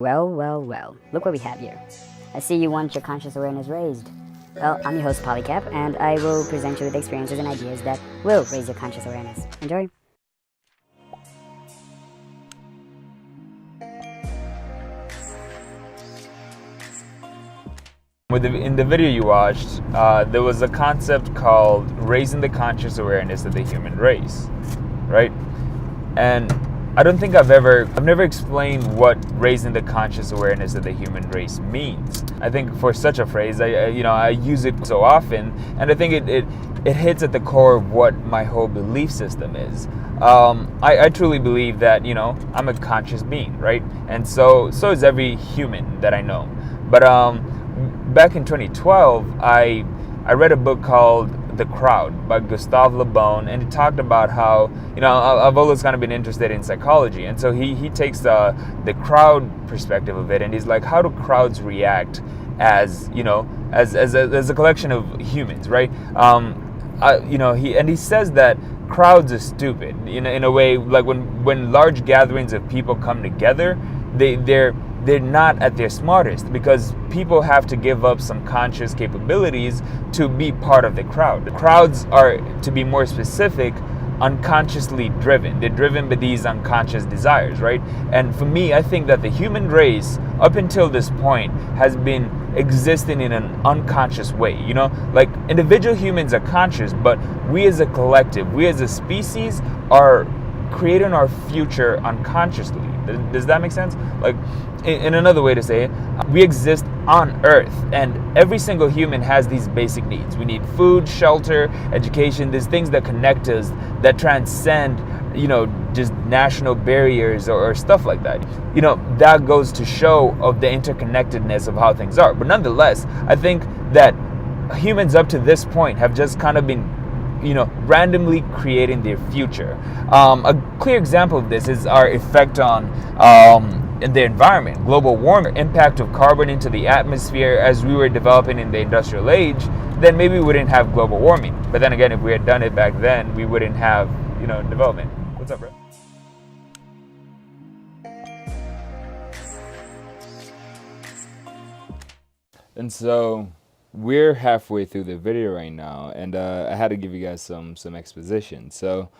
Well, well, well, look what we have here. I see you want your conscious awareness raised. Well, I'm your host, Polycap, and I will present you with experiences and ideas that will raise your conscious awareness. Enjoy! In the video you watched, there was a concept called raising the conscious awareness of the human race, right? And I don't think I've never explained what raising the conscious awareness of the human race means. I think for such a phrase, I use it so often, and I think it hits at the core of what my whole belief system is. I truly believe that, I'm a conscious being, right? And so is every human that I know. But back in 2012, I read a book called The Crowd by Gustave Le Bon, and it talked about how, I've always kind of been interested in psychology, and so he takes the crowd perspective of it, and he's like, how do crowds react as a collection of humans, right? He says that crowds are stupid in a way, like when large gatherings of people come together, they're not at their smartest because people have to give up some conscious capabilities to be part of the crowd. The crowds are, to be more specific, unconsciously driven. They're driven by these unconscious desires, right? And for me, I think that the human race, up until this point, has been existing in an unconscious way. Like individual humans are conscious, but we as a collective, we as a species are creating our future unconsciously. Does that make sense? Like, in another way to say it, we exist on Earth, and every single human has these basic needs. We need food, shelter, education. There's things that connect us that transcend, just national barriers or stuff like that. That goes to show of the interconnectedness of how things are. But nonetheless, I think that humans up to this point have just kind of been randomly creating their future. A clear example of this is our effect on the environment, global warming, impact of carbon into the atmosphere. As we were developing in the industrial age, then maybe we wouldn't have global warming. But then again, if we had done it back then, we wouldn't have, development. What's up, bro? And so we're halfway through the video right now, and I had to give you guys some exposition. So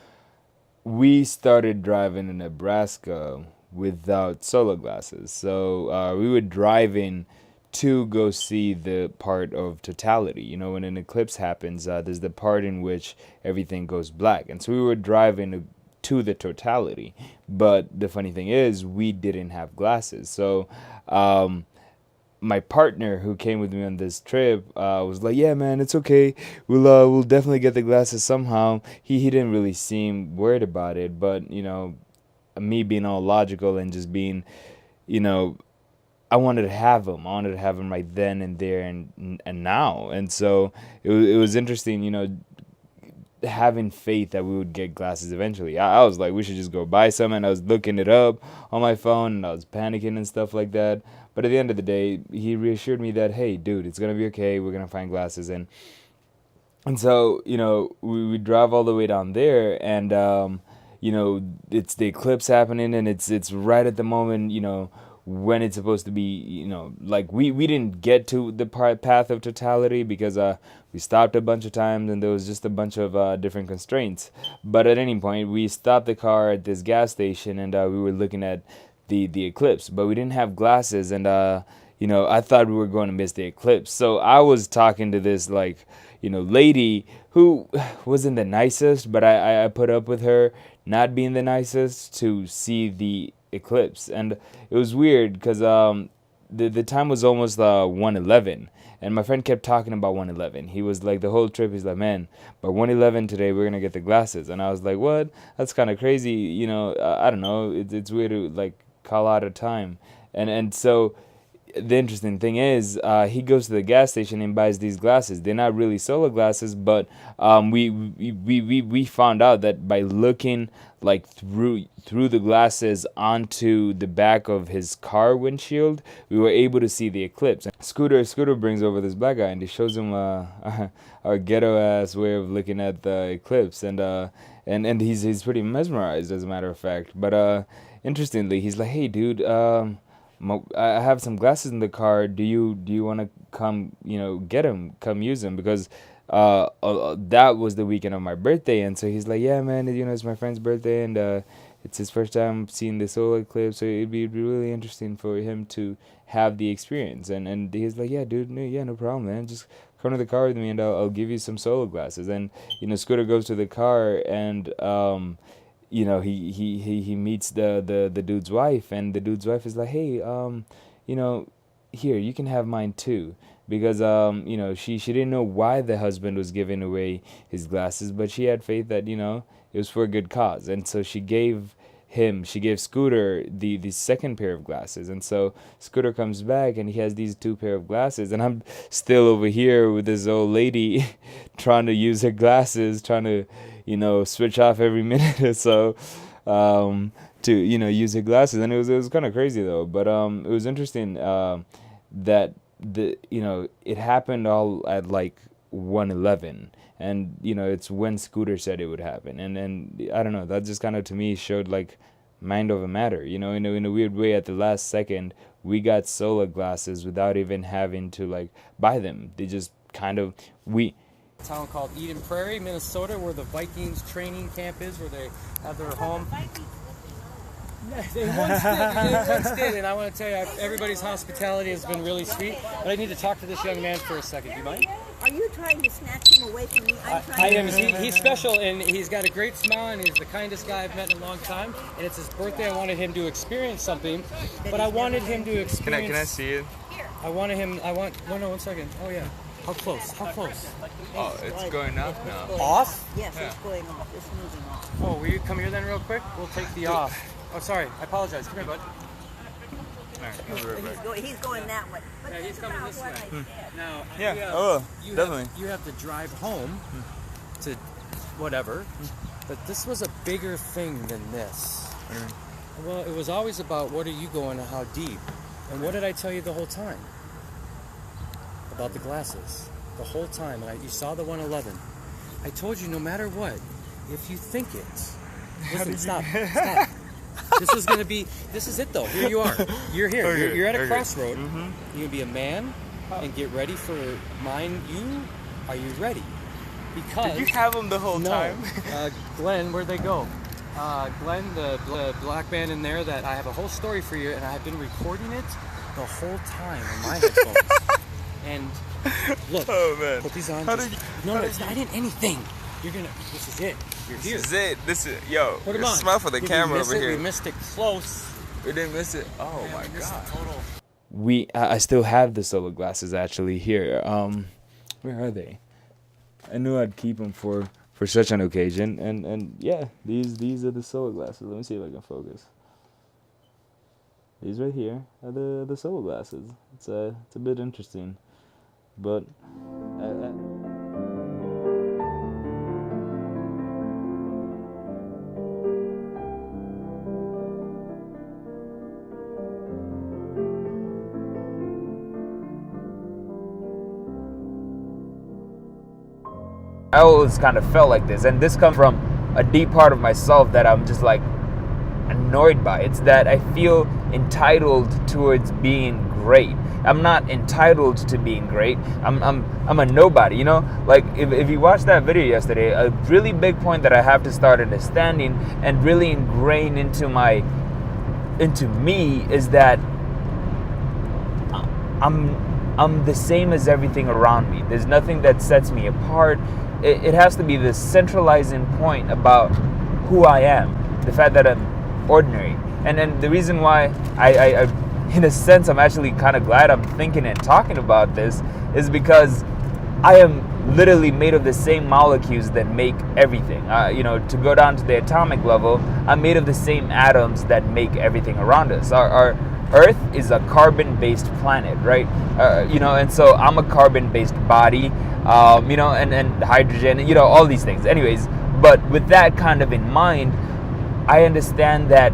we started driving in Nebraska without solo glasses. So we were driving to go see the part of totality. When an eclipse happens, there's the part in which everything goes black. And so we were driving to the totality. But the funny thing is, we didn't have glasses. So my partner who came with me on this trip was like, yeah, man, it's okay. We'll definitely get the glasses somehow. He didn't really seem worried about it, but, me being all logical and just being, I wanted to have them. I wanted to have them right then and there and now. And so it was interesting, having faith that we would get glasses eventually. I was like, we should just go buy some, and I was looking it up on my phone, and I was panicking and stuff like that. But at the end of the day, he reassured me that, hey, dude, it's going to be okay. We're going to find glasses. And so, we drive all the way down there, and, it's the eclipse happening, and it's right at the moment, when it's supposed to be, like we didn't get to the path of totality because we stopped a bunch of times, and there was just a bunch of different constraints. But at any point, we stopped the car at this gas station, and we were looking at the eclipse, but we didn't have glasses, and I thought we were going to miss the eclipse. So I was talking to this lady who wasn't the nicest, but I put up with her not being the nicest to see the eclipse. And it was weird because the time was almost 1:11, and my friend kept talking about 1:11. He was like, the whole trip, he's like, man, by 1:11 today we're gonna get the glasses. And I was like, what? That's kind of crazy. I don't know, it's weird to like call out a time. And so the interesting thing is, he goes to the gas station and buys these glasses. They're not really solar glasses, but we found out that by looking like through the glasses onto the back of his car windshield, we were able to see the eclipse. And Scooter brings over this black guy, and he shows him our ghetto ass way of looking at the eclipse, and he's pretty mesmerized, as a matter of fact. But interestingly, he's like, hey, dude. I have some glasses in the car. Do you want to come, get them, come use them? Because that was the weekend of my birthday, and so he's like, yeah, man, it's my friend's birthday, and it's his first time seeing the solar eclipse, so it'd be really interesting for him to have the experience. And he's like, yeah, dude, no problem, man. Just come to the car with me, and I'll give you some solar glasses. And Scooter goes to the car, and he meets the dude's wife, and the dude's wife is like, hey, here, you can have mine too, because she didn't know why the husband was giving away his glasses, but she had faith that it was for a good cause, and so she gave Scooter the second pair of glasses. And so Scooter comes back and he has these two pair of glasses, and I'm still over here with this old lady trying to use her glasses, trying to switch off every minute or so to use her glasses. And it was kind of crazy though, but it was interesting that it happened all at like 1:11, and it's when Scooter said it would happen. And I don't know, that just kind of to me showed like mind over matter, in a weird way. At the last second, we got solar glasses without even having to like buy them. They just kind of A town called Eden Prairie, Minnesota, where the Vikings training camp is, where they have their home. They once did, and I want to tell you, everybody's hospitality has been really sweet, but I need to talk to this young man for a second. Do you mind? Are you trying to snatch him away from me? I am. He's special, and he's got a great smile, and he's the kindest guy I've met in a long time, and it's his birthday. I wanted him to experience something, but I wanted him to experience... Can I see it? One second. Oh, yeah. How close? Oh, it's going off now. Off? Yes, it's going off. It's moving off. Oh, will you come here then real quick? We'll take the off. Oh, sorry. I apologize. Come here, bud. He's going that way. But Yeah, he's coming this way. Now, Yeah, definitely. You have to drive home to whatever, but this was a bigger thing than this. Well, it was always about what are you going and how deep. And what did I tell you the whole time? About the glasses. The whole time. And you saw the 111. I told you no matter what, if you think it. Listen, stop. This is it though. Here you are. You're here. Okay, You're at a okay. crossroad. You can be a man and get ready for mine. Are you ready? Because Did you have them the whole time? Glenn, where'd they go? Glenn, the black man in there, that I have a whole story for you, and I have been recording it the whole time on my headphones. And look, Oh man. put these on. How just- did you- no, how it's did not in anything. This is it. You're here. This is it. This is Put them on. smile for the Did we camera miss over it? here. We missed it close. We didn't miss it. Oh my We missed god. it total. I still have the solar glasses actually here. Where are they? I knew I'd keep them for such an occasion, and yeah, these are the solar glasses. Let me see if I can focus. These right here are the solar glasses. It's a bit interesting, but I always kind of felt like this, and this comes from a deep part of myself that I'm just like annoyed by. It's that I feel entitled towards being great. I'm not entitled to being great. I'm a nobody, you know? Like if you watched that video yesterday, a really big point that I have to start understanding and really ingrain into me is that I'm the same as everything around me. There's nothing that sets me apart. It has to be the centralizing point about who I am, the fact that I'm ordinary. And then the reason why I in a sense, I'm actually kind of glad I'm thinking and talking about this is because I am literally made of the same molecules that make everything. To go down to the atomic level, I'm made of the same atoms that make everything around us. Our Earth is a carbon-based planet, right? And so I'm a carbon-based body, and hydrogen, all these things. Anyways, but with that kind of in mind, I understand that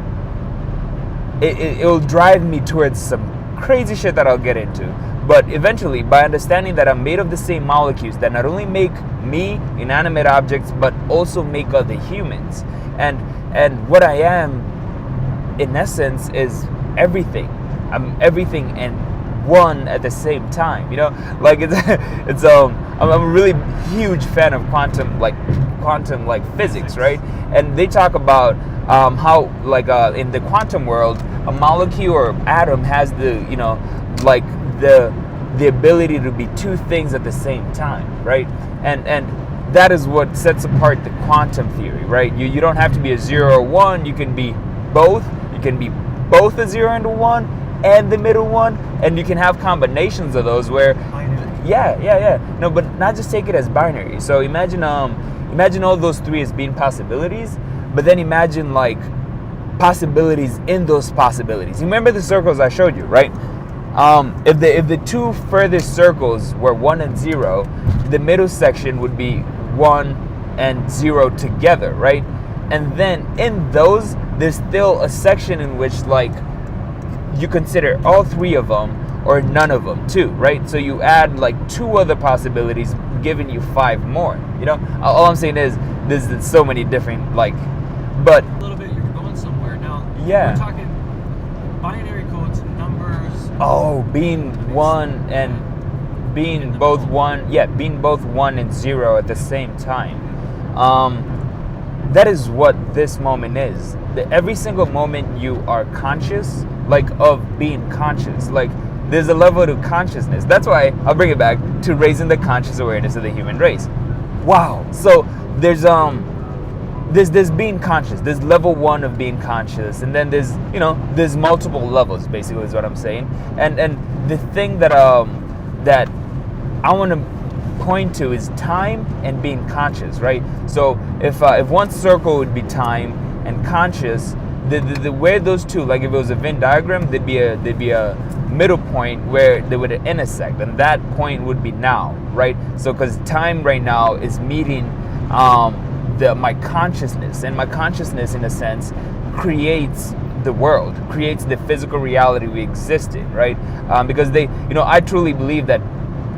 it'll drive me towards some crazy shit that I'll get into. But eventually, by understanding that I'm made of the same molecules that not only make me, inanimate objects, but also make other humans. And what I am, in essence, is everything. everything and one at the same time. You know, like I'm a really huge fan of quantum physics, right? And they talk about how in the quantum world, a molecule or atom has the like the ability to be two things at the same time, right? And that is what sets apart the quantum theory, right? You don't have to be a 0 or 1. You can be both. You can be both a 0 and a 1 and the middle one, and you can have combinations of those where yeah. No, but not just take it as binary. So imagine all those three as being possibilities, but then imagine like possibilities in those possibilities. You remember the circles I showed you, right? If the two furthest circles were 1 and 0, the middle section would be 1 and 0 together, right? And then in those, there's still a section in which like you consider all three of them or none of them too, right? So you add like 2 other possibilities, giving you 5 more. You know, all I'm saying is there's so many different but A little bit, you're going somewhere now. Yeah. We're talking binary codes, numbers. Oh, being one and being both one, being both 1 and 0 at the same time. That is what this moment is. Every single moment you are conscious, like of being conscious, like there's a level to consciousness. That's why I'll bring it back to raising the conscious awareness of the human race. Wow. So there's being conscious. There's level 1 of being conscious, and then there's multiple levels. Basically, is what I'm saying. And the thing that that I want to point to is time and being conscious, right? So if one circle would be time and conscious, the where those two, like if it was a Venn diagram, there'd be a middle point where they would intersect, and that point would be now, right? So because time right now is meeting my consciousness, and my consciousness in a sense creates the world, creates the physical reality we exist in, right? Because I truly believe that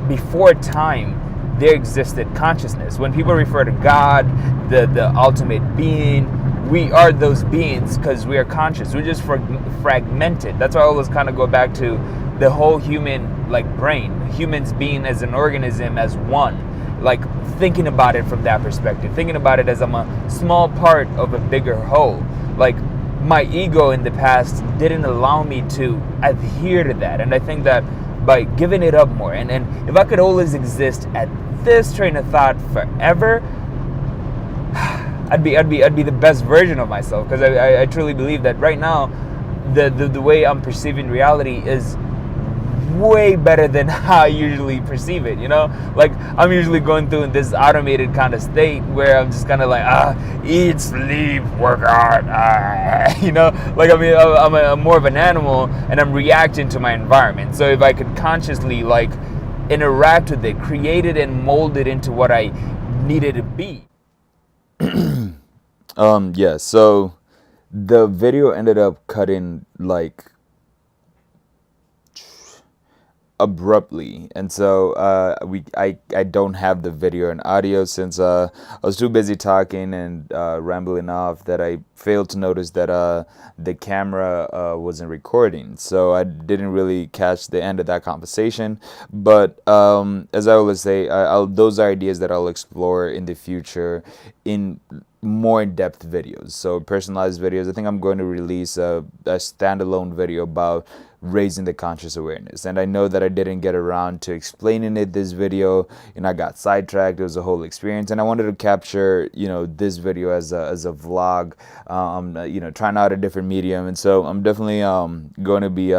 before time there existed consciousness. When people refer to God, the ultimate being, we are those beings because we are conscious. We're just fragmented. That's why I always kind of go back to the whole human brain, humans being as an organism as one, like thinking about it from that perspective, thinking about it as I'm a small part of a bigger whole. Like my ego in the past didn't allow me to adhere to that, and I think that by giving it up more, and if I could always exist at this train of thought forever, I'd be the best version of myself, because I truly believe that right now the way I'm perceiving reality is way better than how I usually perceive it, like I'm usually going through this automated kind of state where I'm just kind of like eat, sleep, work out, like I'm more of an animal, and I'm reacting to my environment. So if I could consciously interact with it, create it and mold it into what I needed to be. So the video ended up cutting abruptly, and so I don't have the video and audio since I was too busy talking and rambling off that I failed to notice that the camera wasn't recording, so I didn't really catch the end of that conversation. But as I always say, those are ideas that I'll explore in the future in more in-depth videos, so personalized videos. I think I'm going to release a standalone video about raising the conscious awareness, and I know that I didn't get around to explaining it this video, I got sidetracked. It was a whole experience, and I wanted to capture this video as a vlog, trying out a different medium. And so I'm definitely going to be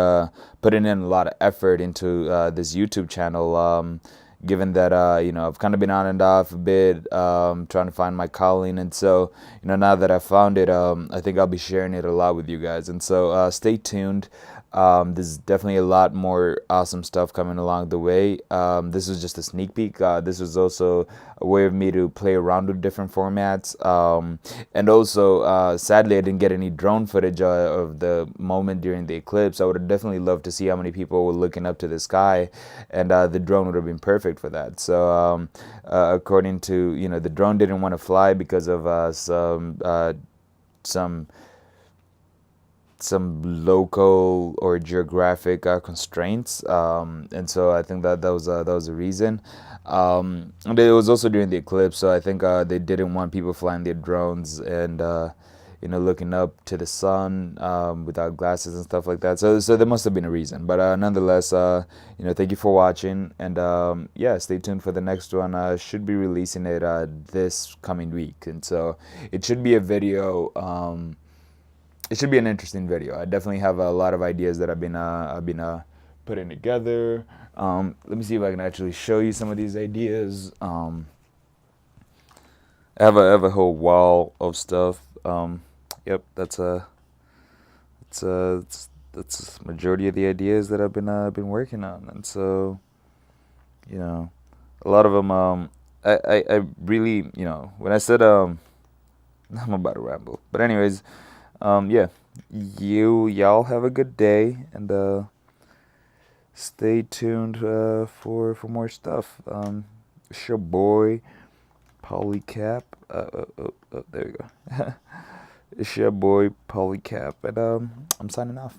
putting in a lot of effort into this YouTube channel, given that I've kind of been on and off a bit, trying to find my calling. And so now that I found it, I think I'll be sharing it a lot with you guys. And so stay tuned. There's definitely a lot more awesome stuff coming along the way. This was just a sneak peek. This was also a way of me to play around with different formats. And also, sadly, I didn't get any drone footage of the moment during the eclipse. I would have definitely loved to see how many people were looking up to the sky, and the drone would have been perfect for that. So according to, the drone didn't want to fly because of some some local or geographic constraints, and so I think that that was a reason. And it was also during the eclipse, so I think they didn't want people flying their drones and looking up to the sun without glasses and stuff like that. So there must have been a reason. But nonetheless, thank you for watching, and yeah, stay tuned for the next one. Should be releasing it this coming week, and so it should be a video. It should be an interesting video. I definitely have a lot of ideas that I've been putting together. Let me see if I can actually show you some of these ideas. I have a whole wall of stuff. Yep, that's majority of the ideas that I've been working on, and so a lot of them. I really when I said I'm about to ramble, but anyways, yeah, y'all have a good day, and stay tuned for more stuff. It's your boy Polycap. There you go. It's your boy Polycap, and I'm signing off.